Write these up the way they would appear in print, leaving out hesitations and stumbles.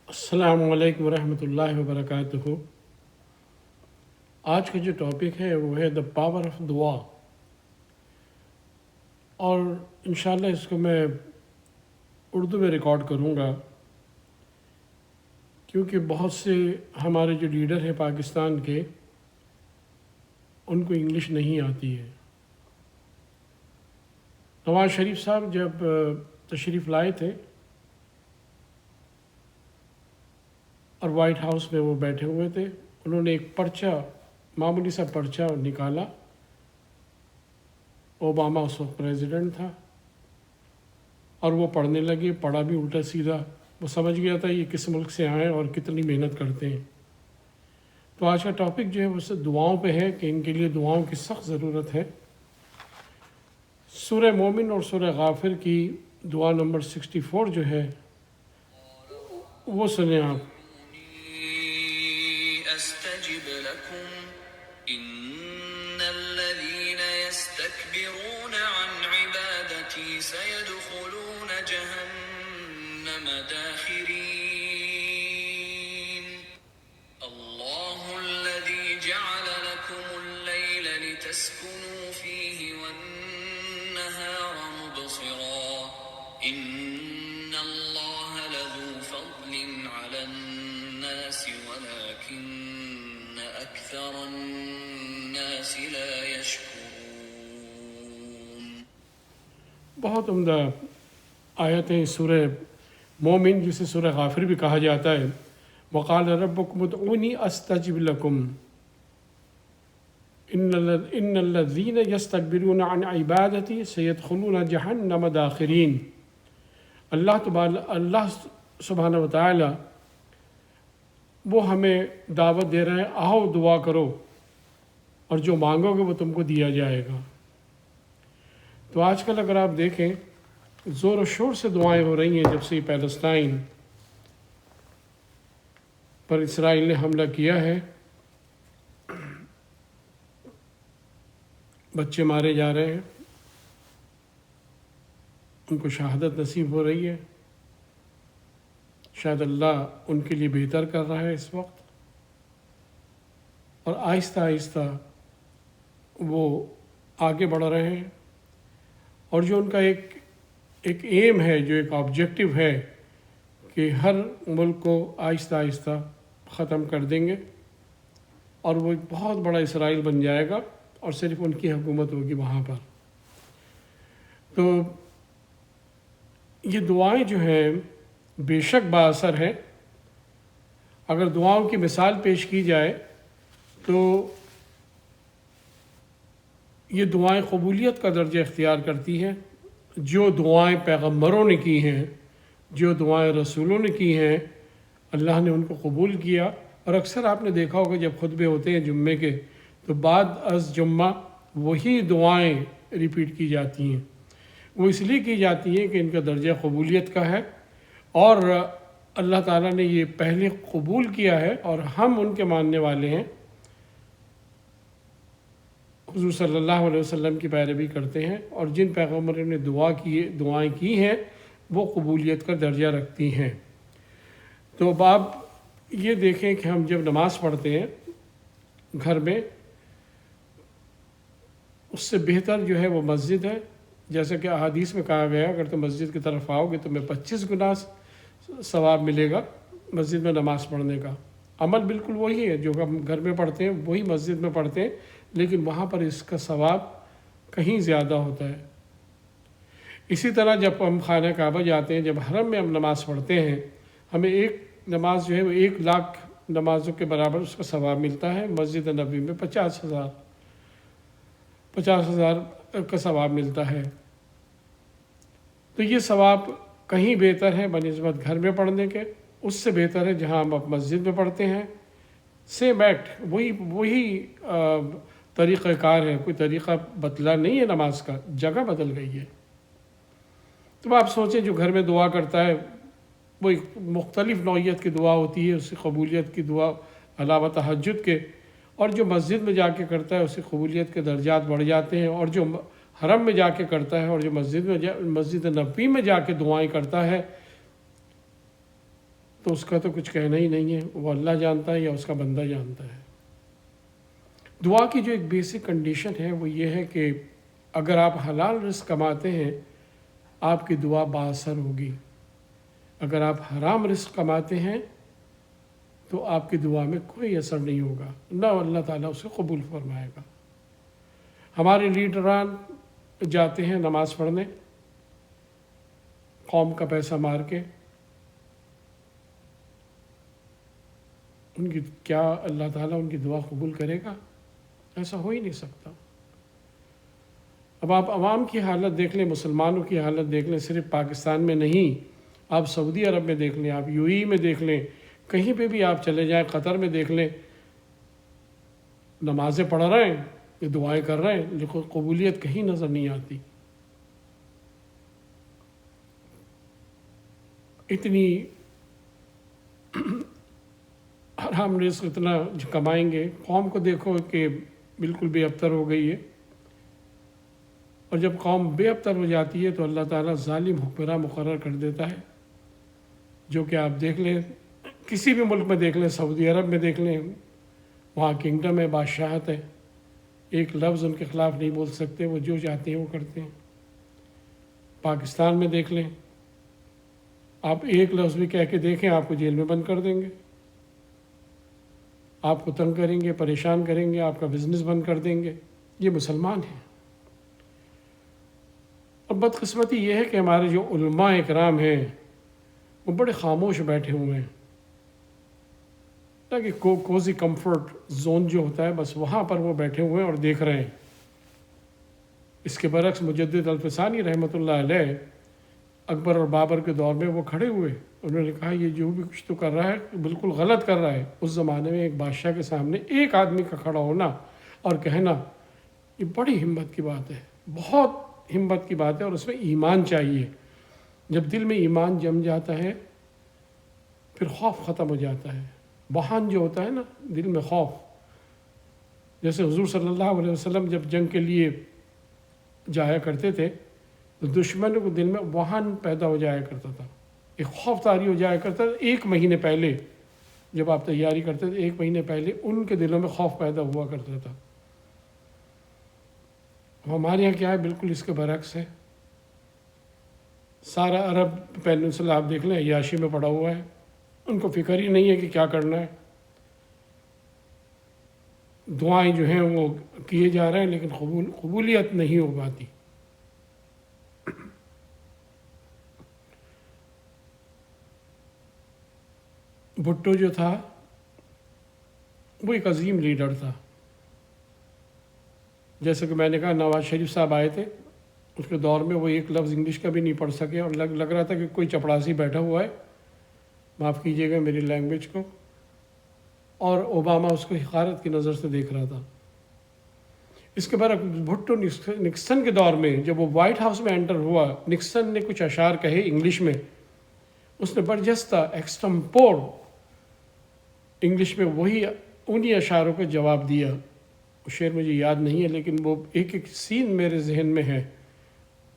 السلام علیکم ورحمۃ اللہ وبرکاتہ۔ آج کا جو ٹاپک ہے وہ ہے دا پاور آف دعا، اور انشاءاللہ اس کو میں اردو میں ریکارڈ کروں گا، کیونکہ بہت سے ہمارے جو لیڈر ہیں پاکستان کے، ان کو انگلش نہیں آتی ہے۔ نواز شریف صاحب جب تشریف لائے تھے اور وائٹ ہاؤس میں وہ بیٹھے ہوئے تھے، انہوں نے ایک پرچہ، معمولی سا پرچہ نکالا۔ اوباما اس وقت پریزیڈنٹ تھا، اور وہ پڑھنے لگے، پڑھا بھی الٹا سیدھا۔ وہ سمجھ گیا تھا یہ کس ملک سے آئے اور کتنی محنت کرتے ہیں۔ تو آج کا ٹاپک جو ہے وہ دعاؤں پہ ہے کہ ان کے لیے دعاؤں کی سخت ضرورت ہے۔ سورہ مومن اور سورہ غافر کی دعا نمبر 64 جو ہے وہ سنیں آپ۔ استجب لكم ان الذين يستكبرون عن عبادتي سيدخلون جهنم داخرين الله الذي جعل لكم الليل لتسكنوا فيه والنهار مبصرا ان الله لذو فضل على الناس ولكن اكثر الناس لا يشكرون۔ بہت عمدہ آیت ہے سورہ مومن، جسے سورہ غافر بھی کہا جاتا ہے۔ وقال ربکم ادعونی استجب لکم ان الذین یستکبرون عن عبادتی سیدخلون جہنم داخرین۔ اللہ سبحانہ وتعالی وہ ہمیں دعوت دے رہے ہیں، آؤ دعا کرو اور جو مانگو گے وہ تم کو دیا جائے گا۔ تو آج کل اگر آپ دیکھیں، زور و شور سے دعائیں ہو رہی ہیں جب سے پیلسٹائن پر اسرائیل نے حملہ کیا ہے۔ بچے مارے جا رہے ہیں، ان کو شہادت نصیب ہو رہی ہے۔ شاید اللہ ان کے لیے بہتر کر رہا ہے اس وقت، اور آہستہ آہستہ وہ آگے بڑھ رہے ہیں، اور جو ان کا ایک ایم ہے، جو ایک آبجیکٹو ہے کہ ہر ملک کو آہستہ آہستہ ختم کر دیں گے، اور وہ ایک بہت بڑا اسرائیل بن جائے گا، اور صرف ان کی حکومت ہوگی وہاں پر۔ تو یہ دعائیں جو ہیں بے شک بااثر ہیں۔ اگر دعاؤں کی مثال پیش کی جائے تو یہ دعائیں قبولیت کا درجہ اختیار کرتی ہیں۔ جو دعائیں پیغمبروں نے کی ہیں، جو دعائیں رسولوں نے کی ہیں، اللہ نے ان کو قبول کیا۔ اور اکثر آپ نے دیکھا ہوگا جب خطبے ہوتے ہیں جمعے کے، تو بعد از جمعہ وہی دعائیں ریپیٹ کی جاتی ہیں۔ وہ اس لیے کی جاتی ہیں کہ ان کا درجہ قبولیت کا ہے، اور اللہ تعالیٰ نے یہ پہلے قبول کیا ہے، اور ہم ان کے ماننے والے ہیں، حضور صلی اللہ علیہ وسلم کی پیروی کرتے ہیں، اور جن پیغمبروں نے دعائیں کی ہیں وہ قبولیت کا درجہ رکھتی ہیں۔ تو اب آپ یہ دیکھیں کہ ہم جب نماز پڑھتے ہیں گھر میں، اس سے بہتر جو ہے وہ مسجد ہے۔ جیسا کہ احادیث میں کہا گیا، اگر تم مسجد کی طرف آؤ گے تو تمہیں 25 گنا ثواب ملے گا مسجد میں نماز پڑھنے کا۔ عمل بالکل وہی ہے جو ہم گھر میں پڑھتے ہیں، وہی مسجد میں پڑھتے ہیں، لیکن وہاں پر اس کا ثواب کہیں زیادہ ہوتا ہے۔ اسی طرح جب ہم خانہ کعبہ جاتے ہیں، جب حرم میں ہم نماز پڑھتے ہیں، ہمیں ایک نماز جو ہے وہ 1,00,000 نمازوں کے برابر اس کا ثواب ملتا ہے۔ مسجد نبوی میں 50,000 کا ثواب ملتا ہے۔ تو یہ ثواب کہیں بہتر ہے بنسبت گھر میں پڑھنے کے، اس سے بہتر ہے جہاں ہم مسجد میں پڑھتے ہیں۔ سیم ایکٹ، وہی طریقہ کار ہے، کوئی طریقہ بدلا نہیں ہے، نماز کا جگہ بدل گئی ہے۔ تو آپ سوچیں جو گھر میں دعا کرتا ہے وہ ایک مختلف نوعیت کی دعا ہوتی ہے، اس کی قبولیت کی دعا علاوہ تہجد کے، اور جو مسجد میں جا کے کرتا ہے اس کی قبولیت کے درجات بڑھ جاتے ہیں، اور جو حرم میں جا کے کرتا ہے اور جو مسجد نبوی میں جا کے دعائیں کرتا ہے، تو تو اس کا تو کچھ کہنا ہی نہیں ہے، وہ اللہ جانتا ہے یا اس کا بندہ جانتا ہے۔ دعا کی جو ایک بیسک کنڈیشن ہے وہ یہ ہے کہ اگر آپ حلال رزق کماتے ہیں آپ کی دعا بااثر ہوگی، اگر آپ حرام رزق کماتے ہیں تو آپ کی دعا میں کوئی اثر نہیں ہوگا، نہ اللہ تعالیٰ اسے قبول فرمائے گا۔ ہمارے لیڈران جاتے ہیں نماز پڑھنے قوم کا پیسہ مار کے، ان کی کیا اللہ تعالیٰ ان کی دعا قبول کرے گا؟ ایسا ہو ہی نہیں سکتا۔ اب آپ عوام کی حالت دیکھ لیں، مسلمانوں کی حالت دیکھ لیں، صرف پاکستان میں نہیں، آپ سعودی عرب میں دیکھ لیں، آپ UAE میں دیکھ لیں، کہیں پہ بھی آپ چلے جائیں، قطر میں دیکھ لیں، نمازیں پڑھ رہے ہیں، یہ دعائیں کر رہے ہیں، لیکن قبولیت کہیں نظر نہیں آتی۔ اتنی حرام رزق اتنا کمائیں گے، قوم کو دیکھو کہ بالکل بے ابتر ہو گئی ہے، اور جب قوم بے ابتر ہو جاتی ہے تو اللہ تعالیٰ ظالم حکمراں مقرر کر دیتا ہے، جو کہ آپ دیکھ لیں کسی بھی ملک میں دیکھ لیں، سعودی عرب میں دیکھ لیں، وہاں کنگڈم ہے، بادشاہت ہے، ایک لفظ ان کے خلاف نہیں بول سکتے، وہ جو چاہتے ہیں وہ کرتے ہیں۔ پاکستان میں دیکھ لیں، آپ ایک لفظ بھی کہہ کے دیکھیں آپ کو جیل میں بند کر دیں گے، آپ کو تنگ کریں گے، پریشان کریں گے، آپ کا بزنس بند کر دیں گے۔ یہ مسلمان ہیں۔ اب بدقسمتی یہ ہے کہ ہمارے جو علماء اکرام ہیں وہ بڑے خاموش بیٹھے ہوئے ہیں، تاکہ کوزی کمفرٹ زون جو ہوتا ہے بس وہاں پر وہ بیٹھے ہوئے ہیں اور دیکھ رہے ہیں۔ اس کے برعکس مجدد الفسانی رحمۃ اللہ علیہ اکبر اور بابر کے دور میں وہ کھڑے ہوئے، انہوں نے کہا یہ جو بھی کچھ تو کر رہا ہے بالکل غلط کر رہا ہے۔ اس زمانے میں ایک بادشاہ کے سامنے ایک آدمی کا کھڑا ہونا اور کہنا یہ بڑی ہمت کی بات ہے، بہت ہمت کی بات ہے، اور اس میں ایمان چاہیے۔ جب دل میں ایمان جم جاتا ہے پھر خوف ختم ہو جاتا ہے۔ بہان جو ہوتا ہے نا دل میں خوف، جیسے حضور صلی اللہ علیہ وسلم جب جنگ کے لیے جایا کرتے تھے تو دشمنوں کو دل میں وہن پیدا ہو جایا کرتا تھا، ایک خوف طاری ہو جایا کرتا تھا۔ 1 مہینے پہلے جب آپ تیاری کرتے تھے 1 مہینے پہلے ان کے دلوں میں خوف پیدا ہوا کرتا تھا۔ ہمارے یہاں کیا ہے، بالکل اس کے برعکس ہے۔ سارا عرب پیننسلا آپ دیکھ لیں عیاشی میں پڑا ہوا ہے، ان کو فکر ہی نہیں ہے کہ کیا کرنا ہے۔ دعائیں جو ہیں وہ کیے جا رہے ہیں لیکن قبولیت نہیں ہو پاتی۔ بھٹو جو تھا وہ ایک عظیم لیڈر تھا، جیسے کہ میں نے کہا نواز شریف صاحب آئے تھے، اس کے دور میں وہ ایک لفظ انگلش کا بھی نہیں پڑھ سکے، اور لگ رہا تھا کہ کوئی چپڑاسی بیٹھا ہوا ہے، معاف کیجیے گا میری لینگویج کو، اور اوباما اس کو حقارت کی نظر سے دیکھ رہا تھا۔ اس کے برعکس بھٹو نکسن کے دور میں جب وہ وائٹ ہاؤس میں انٹر ہوا، نکسن نے کچھ اشعار کہے انگلش میں، اس نے برجستہ ایکسٹمپور انگلش میں وہی انہی اشعاروں کا جواب دیا۔ وہ شعر مجھے یاد نہیں ہے لیکن وہ ایک ایک سین میرے ذہن میں ہے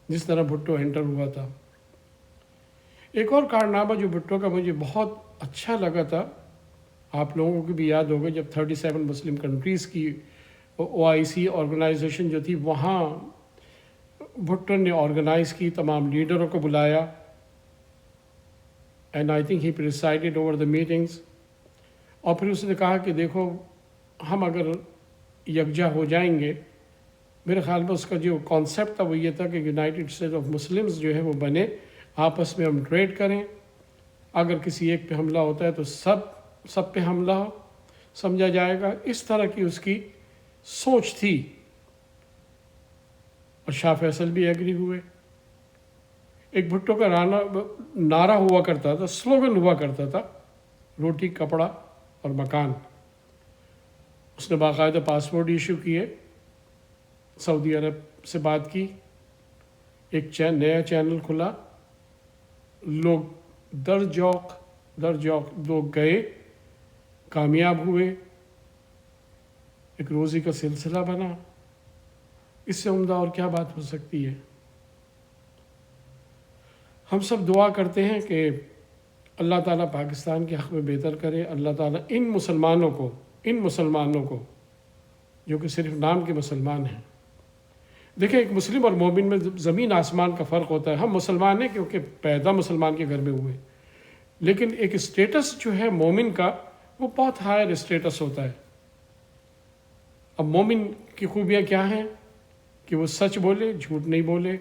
جس طرح بھٹو انٹر ہوا تھا۔ ایک اور کارنامہ جو بھٹو کا مجھے بہت اچھا لگا تھا، آپ لوگوں کو بھی یاد ہوگا، جب 37 مسلم کنٹریز کی OIC آرگنائزیشن جو تھی وہاں بھٹو نے آرگنائز کی، تمام لیڈروں کو بلایا، and I think he presided over the meetings, اور پھر اس نے کہا کہ دیکھو ہم اگر یکجا ہو جائیں گے، میرے خیال میں اس کا جو کانسیپٹ تھا وہ یہ تھا کہ یونائٹڈ اسٹیٹ آف مسلمز جو ہے وہ بنے، آپس میں ہم ٹریڈ کریں، اگر کسی ایک پہ حملہ ہوتا ہے تو سب پہ حملہ ہو سمجھا جائے گا۔ اس طرح کی اس کی سوچ تھی، اور شاہ فیصل بھی ایگری ہوئے۔ ایک بھٹو کا نعرہ ہوا کرتا تھا، سلوگن ہوا کرتا تھا، روٹی کپڑا اور مکان۔ اس نے باقاعدہ پاسپورٹ ایشو کیے، سعودی عرب سے بات کی، ایک نیا چینل کھلا، لوگ در جوق لوگ گئے، کامیاب ہوئے، ایک روزی کا سلسلہ بنا۔ اس سے عمدہ اور کیا بات ہو سکتی ہے؟ ہم سب دعا کرتے ہیں کہ اللہ تعالیٰ پاکستان کے حق میں بہتر کرے. اللہ تعالیٰ ان مسلمانوں کو جو کہ صرف نام کے مسلمان ہیں. دیکھیں ایک مسلم اور مومن میں زمین آسمان کا فرق ہوتا ہے. ہم مسلمان ہیں کیونکہ پیدا مسلمان کے گھر میں ہوئے، لیکن ایک اسٹیٹس جو ہے مومن کا وہ بہت ہائر اسٹیٹس ہوتا ہے. اب مومن کی خوبیاں کیا ہیں کہ وہ سچ بولے، جھوٹ نہیں بولے،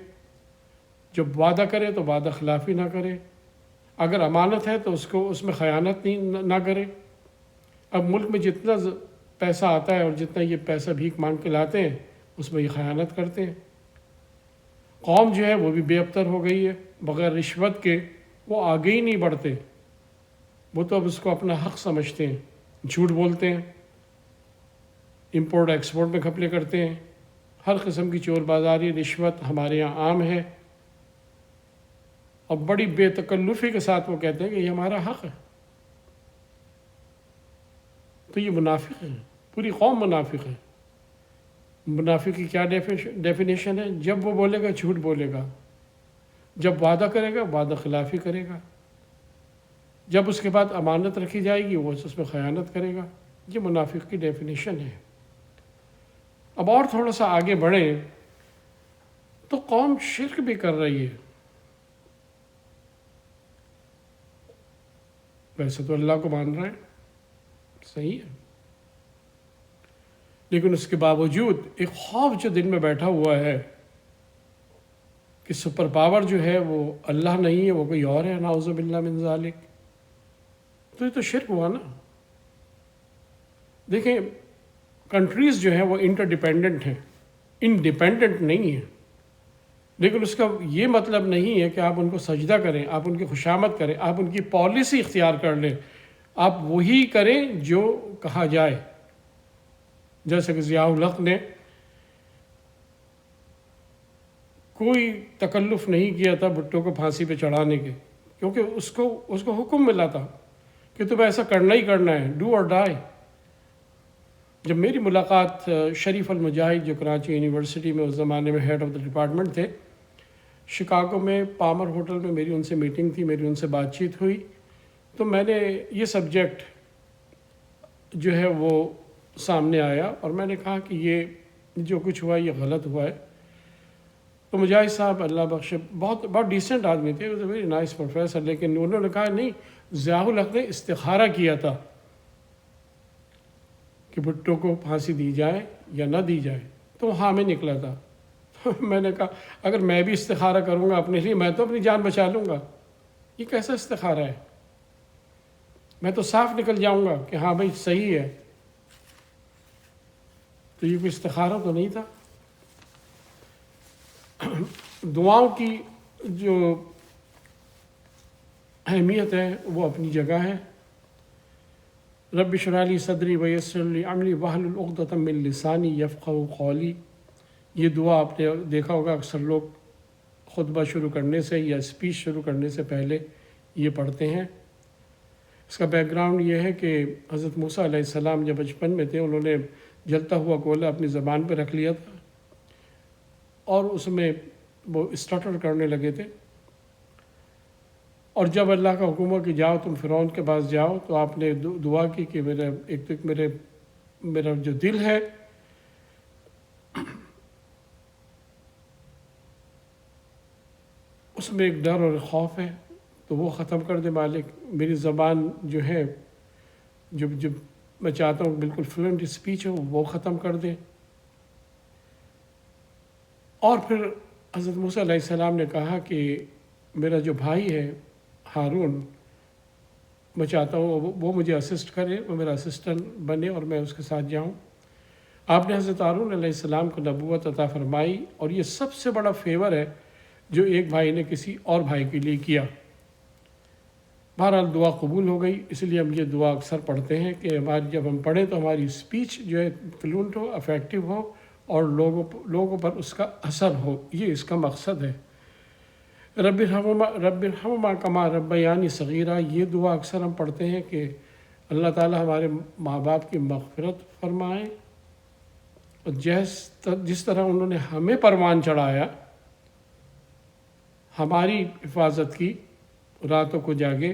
جب وعدہ کرے تو وعدہ خلافی نہ کرے، اگر امانت ہے تو اس میں خیانت نہ کرے. اب ملک میں جتنا پیسہ آتا ہے اور جتنا یہ پیسہ بھیک مانگ کے لاتے ہیں اس میں یہ خیانت کرتے ہیں. قوم جو ہے وہ بھی بے ابتر ہو گئی ہے، بغیر رشوت کے وہ آگے ہی نہیں بڑھتے. وہ تو اب اس کو اپنا حق سمجھتے ہیں، جھوٹ بولتے ہیں، امپورٹ ایکسپورٹ میں گھپلے کرتے ہیں، ہر قسم کی چور بازاری رشوت ہمارے یہاں عام ہے، اور بڑی بے تکلفی کے ساتھ وہ کہتے ہیں کہ یہ ہمارا حق ہے. تو یہ منافق ہیں، پوری قوم منافق ہے. منافق کی کیا ڈیفینیشن ہے؟ جب وہ بولے گا جھوٹ بولے گا، جب وعدہ کرے گا وعدہ خلافی کرے گا، جب اس کے بعد امانت رکھی جائے گی وہ اس میں خیانت کرے گا. یہ منافق کی ڈیفینیشن ہے. اب اور تھوڑا سا آگے بڑھیں تو قوم شرک بھی کر رہی ہے. ویسے تو اللہ کو مان رہے ہیں، صحیح ہے، لیکن اس کے باوجود ایک خوف جو دل میں بیٹھا ہوا ہے کہ سپر پاور جو ہے وہ اللہ نہیں ہے، وہ کوئی اور ہے، نعوذ باللہ من ذالک. تو یہ تو شرک ہوا نا. دیکھیں کنٹریز جو ہیں وہ انٹر ڈیپینڈنٹ ہیں، انڈیپینڈنٹ نہیں ہیں، لیکن اس کا یہ مطلب نہیں ہے کہ آپ ان کو سجدہ کریں، آپ ان کی خوشامد کریں، آپ ان کی پالیسی اختیار کر لیں، آپ وہی کریں جو کہا جائے. جیسے کہ ضیاء الحق نے کوئی تکلف نہیں کیا تھا بھٹو کو پھانسی پہ چڑھانے کے، کیونکہ اس کو حکم ملا تھا کہ تمہیں ایسا کرنا ہی کرنا ہے، ڈو اور ڈائی. جب میری ملاقات شریف المجاہد جو کراچی یونیورسٹی میں اس زمانے میں ہیڈ آف دا ڈپارٹمنٹ تھے، شکاگو میں پامر ہوٹل میں میری ان سے میٹنگ تھی، میری ان سے بات چیت ہوئی، تو میں نے یہ سبجیکٹ جو ہے وہ سامنے آیا اور میں نے کہا کہ یہ جو کچھ ہوا یہ غلط ہوا ہے. تو مجاہد صاحب اللہ بخش بہت ڈیسنٹ آدمی تھے، ویری نائس پروفیسر، لیکن انہوں نے کہا نہیں، ضیاء الحق نے استخارہ کیا تھا کہ بھٹو کو پھانسی دی جائے یا نہ دی جائے، تو ہاں میں نکلا تھا. میں نے کہا اگر میں بھی استخارہ کروں گا اپنے لیے، میں تو اپنی جان بچا لوں گا. یہ کیسا استخارہ ہے؟ میں تو صاف نکل جاؤں گا کہ ہاں بھائی صحیح ہے. تو یہ کوئی استخارہ تو نہیں تھا. دعاؤں کی جو اہمیت ہے وہ اپنی جگہ ہے. رب اشرح لی صدری ویسر لی امری واحلل عقدۃ من لسانی یفقہوا قولی. یہ دعا آپ نے دیکھا ہوگا اکثر لوگ خطبہ شروع کرنے سے یا اسپیچ شروع کرنے سے پہلے یہ پڑھتے ہیں. اس کا بیک گراؤنڈ یہ ہے کہ حضرت موسیٰ علیہ السلام جب بچپن میں تھے انہوں نے جلتا ہوا گولا اپنی زبان پہ رکھ لیا تھا اور اس میں وہ اسٹٹر کرنے لگے تھے، اور جب اللہ کا حکم ہوا کہ جاؤ تم فرعون کے پاس جاؤ، تو آپ نے دعا کی کہ میرا جو دل ہے اس میں ایک ڈر اور خوف ہے، تو وہ ختم کر دے مالک. میری زبان جو ہے جو میں چاہتا ہوں بالکل فلوئنٹ اسپیچ ہو وہ ختم کر دے. اور پھر حضرت موسیٰ علیہ السلام نے کہا کہ میرا جو بھائی ہے ہارون، میں چاہتا ہوں وہ مجھے اسسٹ کرے، وہ میرا اسسٹنٹ بنے اور میں اس کے ساتھ جاؤں. آپ نے حضرت ہارون علیہ السلام کو نبوت عطا فرمائی، اور یہ سب سے بڑا فیور ہے جو ایک بھائی نے کسی اور بھائی کے لیے کیا. بہرحال دعا قبول ہو گئی. اس لیے ہم یہ دعا اکثر پڑھتے ہیں کہ جب ہم پڑھیں تو ہماری اسپیچ جو ہے فلوئنٹ ہو، افیکٹو ہو، اور لوگوں پر اس کا اثر ہو. یہ اس کا مقصد ہے. رب ارحمہما کما ربیانی صغیرہ، یہ دعا اکثر ہم پڑھتے ہیں کہ اللہ تعالی ہمارے ماں باپ کی مغفرت فرمائے، اور جس طرح انہوں نے ہمیں پروان چڑھایا، ہماری حفاظت کی، راتوں کو جاگے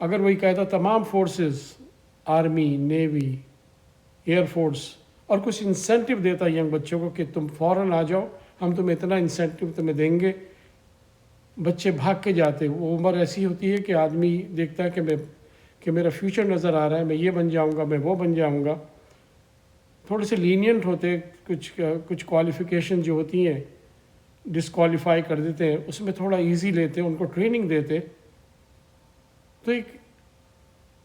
اگر وہی کہتا تمام forces, army, navy, air force, اور کچھ انسینٹیو دیتا ینگ بچوں کو کہ تم فوراً آ جاؤ، ہم تمہیں اتنا انسینٹیو تمہیں دیں گے، بچے بھاگ کے جاتے. وہ عمر ایسی ہوتی ہے کہ آدمی دیکھتا ہے کہ میرا فیوچر نظر آ رہا ہے، میں یہ بن جاؤں گا، میں وہ بن جاؤں گا. تھوڑے سے لینینٹ ہوتے، کچھ کوالیفیکیشن جو ہوتی ہیں ڈسکوالیفائی کر دیتے ہیں، اس میں تھوڑا ایزی لیتے، ان کو ٹریننگ دیتے، تو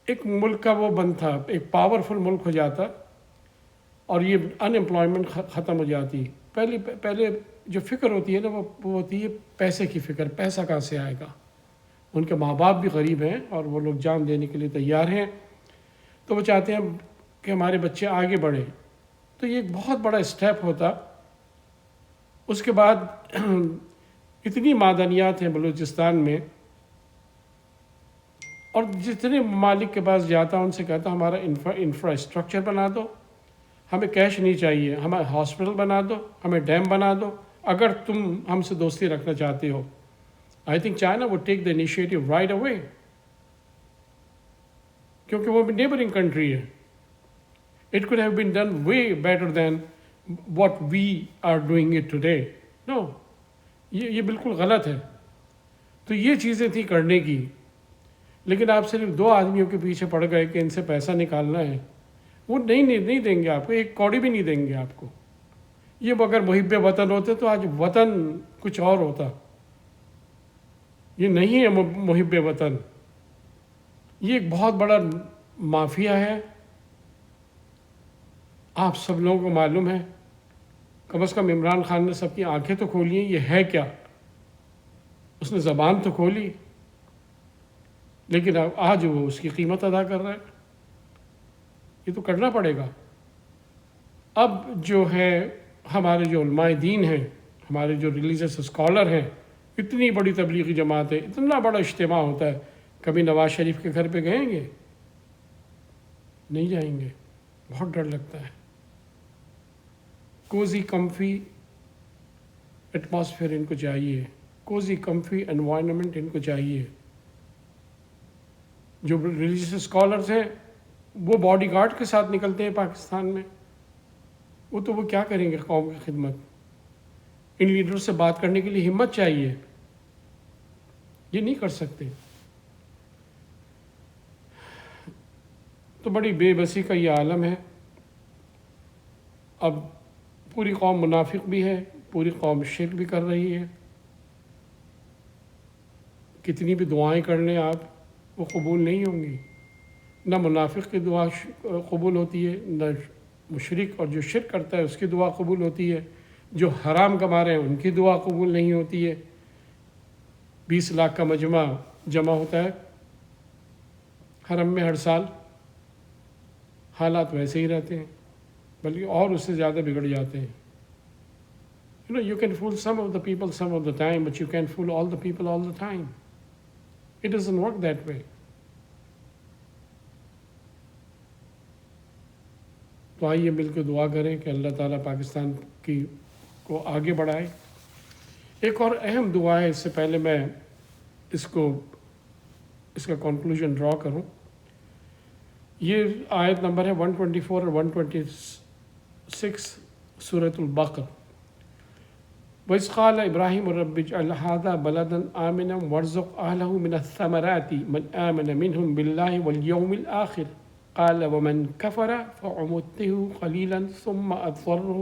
ایک ملک کا وہ بنتا، ایک پاورفل ملک ہو جاتا، اور یہ ان امپلائمنٹ ختم ہو جاتی. پہلے جو فکر ہوتی ہے نا، وہ ہوتی ہے پیسے کی فکر، پیسہ کہاں سے آئے گا. ان کے ماں باپ بھی غریب ہیں اور وہ لوگ جان دینے کے لیے تیار ہیں، تو وہ چاہتے ہیں کہ ہمارے بچے آگے بڑھیں. تو یہ ایک بہت بڑا اسٹیپ ہوتا. اس کے بعد اتنی معدنیات ہیں بلوچستان میں، اور جتنے ممالک کے پاس جاتا ان سے کہتا ہمارا انفراسٹرکچر بنا دو، ہمیں کیش نہیں چاہیے، ہمیں ہاسپٹل بنا دو، ہمیں ڈیم بنا دو، اگر تم ہم سے دوستی رکھنا چاہتے ہو. I think China would take the initiative right away, کیونکہ وہ نیبرنگ کنٹری ہے. It could have been done way better than what we are doing it today. No، یہ بالکل غلط ہے. تو یہ چیزیں تھیں کرنے کی، لیکن آپ صرف 2 آدمیوں کے پیچھے پڑ گئے کہ ان سے پیسہ نکالنا ہے. وہ نہیں دیں گے آپ کو، ایک کوڑی بھی نہیں دیں گے آپ کو. یہ اگر محب وطن ہوتے تو آج وطن کچھ اور ہوتا. یہ نہیں ہے محب وطن، یہ ایک بہت بڑا مافیا ہے. آپ سب لوگوں کو معلوم ہے، کم از کم عمران خان نے سب کی آنکھیں تو کھولی ہیں. یہ ہے کیا؟ اس نے زبان تو کھولی، لیکن آج وہ اس کی قیمت ادا کر رہا ہے. یہ تو کرنا پڑے گا. اب جو ہے ہمارے جو علماء دین ہیں، ہمارے جو ریلیجس اسکالر ہیں، اتنی بڑی تبلیغی جماعت ہے، اتنا بڑا اجتماع ہوتا ہے، کبھی نواز شریف کے گھر پہ گئیں گے؟ نہیں جائیں گے. بہت ڈر لگتا ہے. کوزی کمفی ایٹماسفیئر ان کو چاہیے، کوزی کمفی انوائرمنٹ ان کو چاہیے. جو ریلیجس اسکالرز ہیں وہ باڈی گارڈ کے ساتھ نکلتے ہیں پاکستان میں. وہ کیا کریں گے قوم کی خدمت؟ ان لیڈر سے بات کرنے کے لیے ہمت چاہیے، یہ نہیں کر سکتے. تو بڑی بے بسی کا یہ عالم ہے. اب پوری قوم منافق بھی ہے، پوری قوم شرک بھی کر رہی ہے. کتنی بھی دعائیں کر لیں آپ، وہ قبول نہیں ہوں گی. نہ منافق کی دعا قبول ہوتی ہے، نہ مشرک اور جو شرک کرتا ہے اس کی دعا قبول ہوتی ہے. جو حرام کما رہے ہیں ان کی دعا قبول نہیں ہوتی ہے. 20 لاکھ کا مجمع جمع ہوتا ہے حرم میں ہر سال، حالات ویسے ہی رہتے ہیں، بلکہ اور اس سے زیادہ بگڑ جاتے ہیں. You can fool some of the people some of the time, but you can't fool all the people all the time. It doesn't work that way. تو آئیے مل کے دعا کریں کہ اللہ تعالیٰ پاکستان کو آگے بڑھائے. ایک اور اہم دعا ہے، اس سے پہلے میں اس کا کنکلوژن ڈرا کروں. یہ آیت نمبر ہے 124 اور 126 سورۃ البقرہ. وَإِذْ قَالَ إِبْرَاهِيمُ رَبِّ اجْعَلْ هَٰذَا بَلَدًا آمِنًا وَارْزُقْ أَهْلَهُ مِنَ الثَّمَرَاتِ مَنْ آمَنَ مِنْهُمْ بِاللَّهِ وَالْيَوْمِ الْآخِرِ قَالَ وَمَنْ كَفَرَ فَأُمَتِّعُهُ قَلِيلًا ثُمَّ أَضْطَرُّهُ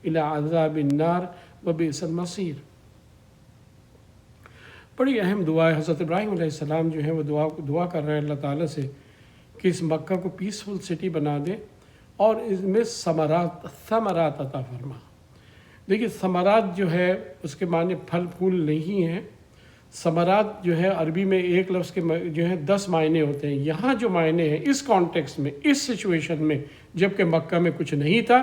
إِلَىٰ عَذَابِ النَّارِ وَبِئْسَ الْمَصِيرُ. بڑی اہم دعا ہے. حضرت ابراہیم علیہ السلام جو ہے وہ دعا کر رہے ہیں اللہ تعالیٰ سے کہ اس مکہ کو پیسفل سٹی بنا دے اور اس میں ثمرات عطا فرما. دیکھیے ثمرات جو ہے اس کے معنی پھل پھول نہیں ہیں. ثمرات جو ہے عربی میں ایک لفظ کے جو ہے 10 معنی ہوتے ہیں. یہاں جو معنی ہیں اس کانٹیکسٹ میں، اس سچویشن میں، جب کہ مکہ میں کچھ نہیں تھا،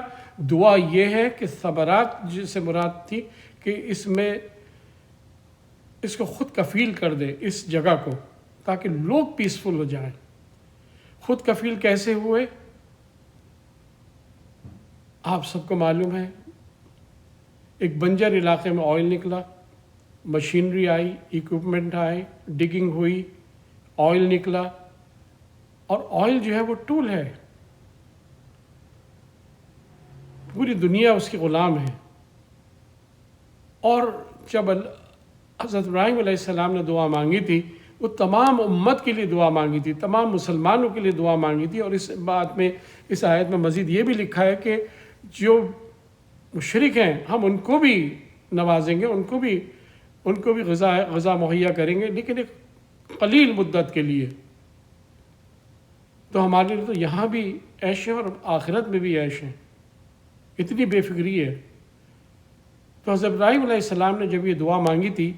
دعا یہ ہے کہ ثمرات جس سے مراد تھی کہ اس کو خود کفیل کر دے اس جگہ کو، تاکہ لوگ پیسفل ہو جائیں. خود کفیل کیسے ہوئے آپ سب کو معلوم ہے. ایک بنجر علاقے میں آئل نکلا، مشینری آئی، ایکوپمنٹ آئے، ڈگنگ ہوئی، آئل نکلا، اور آئل جو ہے وہ ٹول ہے، پوری دنیا اس کی غلام ہے۔ اور جب حضرت ابراہیم علیہ السلام نے دعا مانگی تھی، وہ تمام امت کے لیے دعا مانگی تھی، تمام مسلمانوں کے لیے دعا مانگی تھی۔ اور اس بات میں، اس آیت میں مزید یہ بھی لکھا ہے کہ جو مشرک ہیں ہم ان کو بھی نوازیں گے، ان کو بھی غذا مہیا کریں گے، لیکن ایک قلیل مدت کے لیے۔ تو ہمارے لیے تو یہاں بھی عیش ہے اور آخرت میں بھی عیش ہے، اتنی بے فکری ہے۔ تو حضرت ابراہیم علیہ السلام نے جب یہ دعا مانگی تھی،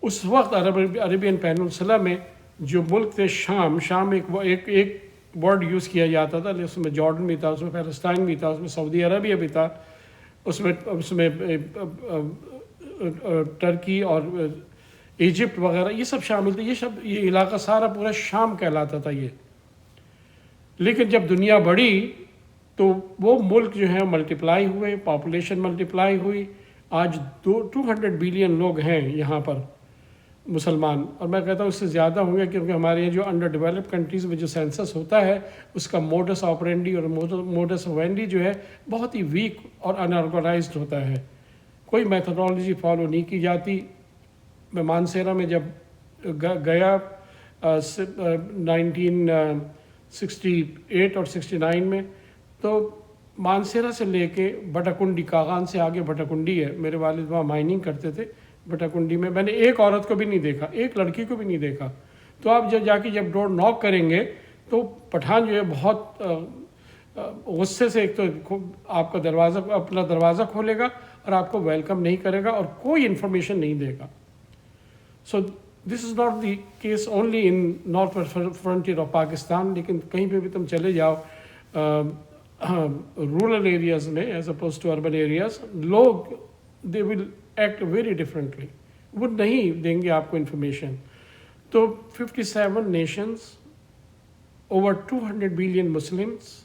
اس وقت عربین پیننسلا میں جو ملک تھے شام ایک ورڈ یوز کیا جاتا تھا، اس میں جارڈن بھی تھا، اس میں فلسطین بھی تھا، اس میں سعودی عربیہ بھی تھا، اس میں ٹرکی اور ایجپٹ وغیرہ یہ سب شامل تھے۔ یہ علاقہ سارا پورا شام کہلاتا تھا یہ۔ لیکن جب دنیا بڑھی تو وہ ملک جو ہیں ملٹیپلائی ہوئے، پاپولیشن ملٹیپلائی ہوئی، آج 200 بلین لوگ ہیں یہاں پر مسلمان، اور میں کہتا ہوں اس سے زیادہ ہوں گے، کیونکہ ہمارے یہ جو انڈر ڈیولپ کنٹریز میں جو سینسس ہوتا ہے اس کا موڈس آپرینڈی اور موڈس وینڈی جو ہے بہت ہی ویک اور انآرگنائزڈ ہوتا ہے، کوئی میتھڈالوجی فالو نہیں کی جاتی۔ میں مانسیرا میں جب گیا 1968 اور 69 میں، تو مانسیرا سے لے کے بٹاکنڈی، کاغان سے آگے بٹاکنڈی ہے، میرے والد وہاں مائننگ کرتے تھے بٹاکنڈی میں، میں نے ایک عورت کو بھی نہیں دیکھا، ایک لڑکی کو بھی نہیں دیکھا۔ تو آپ جب ڈور ناک کریں گے تو پٹھان جو ہے بہت غصے سے ایک تو آپ کا اپنا دروازہ کھولے گا اور آپ کو ویلکم نہیں کرے گا اور کوئی انفارمیشن نہیں دے گا۔ So this is not the case only in north frontier of Pakistan, لیکن کہیں پہ بھی تم چلے جاؤ رورل ایریاز میں as oppose to urban areas, لوگ they will act very differently, وہ نہیں دیں گے آپ کو انفارمیشن۔ تو 57 نیشنز، اوور 200 بلین مسلمس،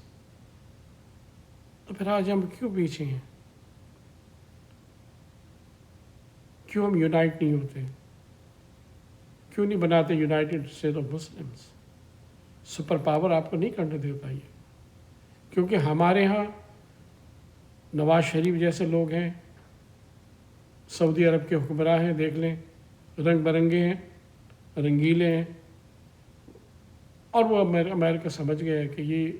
تو پھر آج ہم کیوں پیچھے ہیں؟ کیوں ہم یونائٹ نہیں ہوتے؟ کیوں نہیں بناتے United state of Muslims? Super power آپ کو نہیں کرنے دیتا یہ، کیونکہ ہمارے ہاں نواز شریف جیسے لوگ ہیں، سعودی عرب کے حکمراں ہیں، دیکھ لیں، رنگ برنگے ہیں، رنگیلے ہیں، اور وہ امریکہ سمجھ گیا ہے کہ یہ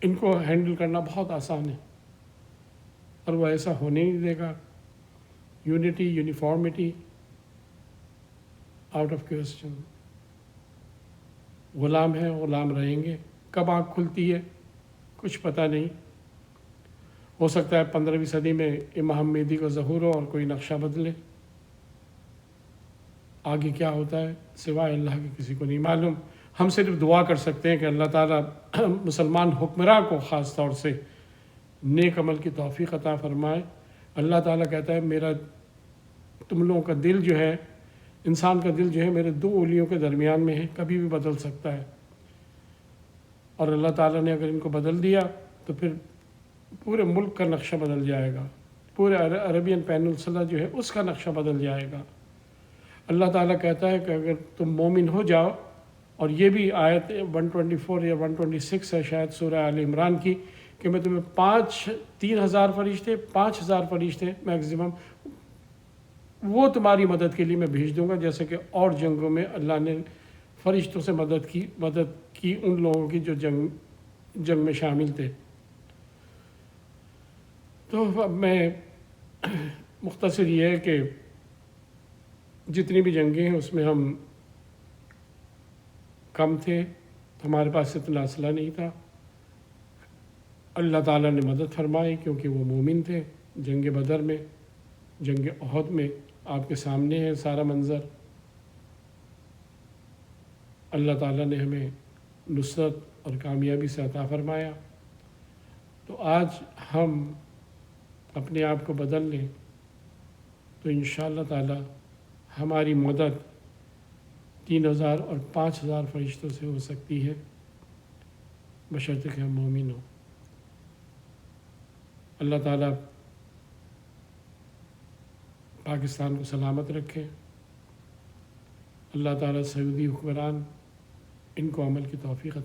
ان کو ہینڈل کرنا بہت آسان ہے، اور وہ ایسا ہونے نہیں دے گا۔ Unity, uniformity out of question. غلام ہیں، غلام رہیں گے۔ کب آنکھ کھلتی ہے کچھ پتہ نہیں، ہو سکتا ہے 15ویں صدی میں امام مہدی کا ظہور ہو اور کوئی نقشہ بدلے، آگے کیا ہوتا ہے سوائے اللہ کے کسی کو نہیں معلوم۔ ہم صرف دعا کر سکتے ہیں کہ اللہ تعالیٰ مسلمان حکمراں کو خاص طور سے نیک عمل کی توفیق عطا فرمائے۔ اللہ تعالیٰ کہتا ہے میرا تم لوگوں کا دل جو ہے، انسان کا دل جو ہے میرے 2 انگلیوں کے درمیان میں ہے، کبھی بھی بدل سکتا ہے، اور اللہ تعالیٰ نے اگر ان کو بدل دیا تو پھر پورے ملک کا نقشہ بدل جائے گا، پورے عربین پیننسلا جو ہے اس کا نقشہ بدل جائے گا۔ اللہ تعالیٰ کہتا ہے کہ اگر تم مومن ہو جاؤ، اور یہ بھی آیت 124 یا 126 ہے شاید سورہ آل عمران کی، کہ میں تمہیں 3,000 فرشتے، 5,000 فرشتے میکسیمم، وہ تمہاری مدد کے لیے میں بھیج دوں گا، جیسے کہ اور جنگوں میں اللہ نے فرشتوں سے مدد کی ان لوگوں کی جو جنگ میں شامل تھے۔ تو اب میں مختصر یہ ہے کہ جتنی بھی جنگیں ہیں اس میں ہم کم تھے، ہمارے پاس اتنا اسلحہ نہیں تھا، اللہ تعالیٰ نے مدد فرمائی کیونکہ وہ مومن تھے۔ جنگ بدر میں، جنگ احد میں آپ کے سامنے ہے سارا منظر، اللہ تعالیٰ نے ہمیں نصرت اور کامیابی سے عطا فرمایا۔ تو آج ہم اپنے آپ کو بدل لیں تو انشاءاللہ تعالیٰ ہماری مدد 3,000 اور 5,000 فرشتوں سے ہو سکتی ہے، بشرطے کہ ہم مومن ہوں۔ اللہ تعالیٰ پاکستان کو سلامت رکھے، اللہ تعالیٰ سعودی حکمران ان کو عمل کی توفیق